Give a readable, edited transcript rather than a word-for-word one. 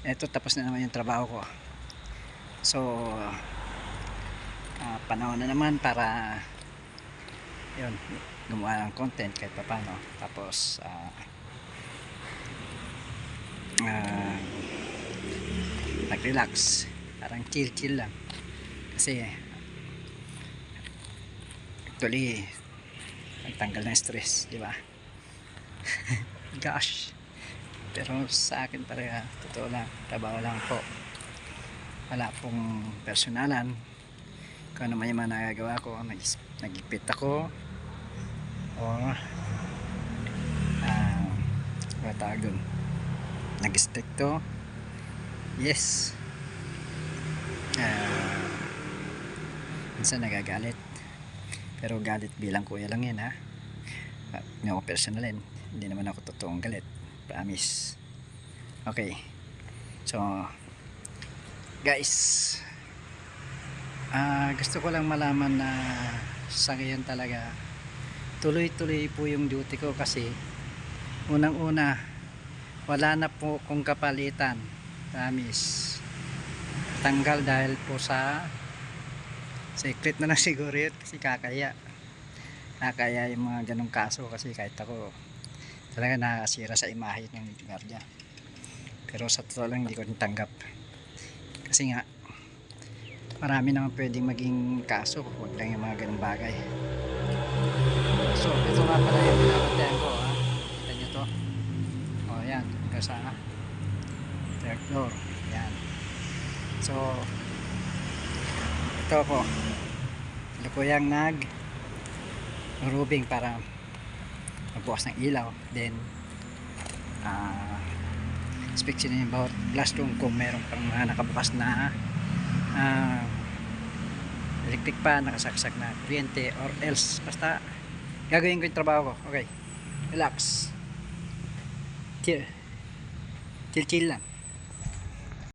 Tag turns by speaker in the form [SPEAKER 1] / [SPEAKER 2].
[SPEAKER 1] Eto, tapos na naman yung trabaho ko. So panahon na naman para yun, gumawa ng content kahit paano. Tapos nag-relax, parang chill lang kasi actually nagtanggal ng stress, di ba? Gosh, pero sa akin talaga totoo lang, trabaho lang po, wala pong personalan. Kung ano man yung mga nagagawa ko, nagipit ako o tawag dun, nag-stick to, yes. Minsan nagagalit, pero galit bilang kuya lang yan, ha. Hindi ako personalin, hindi naman ako totoong galit, promise. Okay, so guys, gusto ko lang malaman na sa ngayon talaga tuloy-tuloy po yung duty ko, kasi unang-una wala na po kung kapalitan, promise. Tanggal dahil po sa secret na lang siguro yun, kasi kakaya yung mga ganong kaso, kasi kahit ako talaga nakasira sa imahe ng guardia. Pero sa totoo lang hindi ko rin tanggap, kasi nga marami naman pwedeng maging kaso, huwag lang yung mga ganong bagay. So ito nga pala yung pinapantayan ko, ha. Kita nyo to, o yan, hanggang sa third floor, yan. So ito po, lukuyang rubing para magbukas ng ilaw, then inspeksyonin yung bawat classroom kung meron pang mga nakabukas na electric pan, nakasaksak na kuryente, or else basta gagawin ko yung trabaho ko. Okay, relax, chill lang.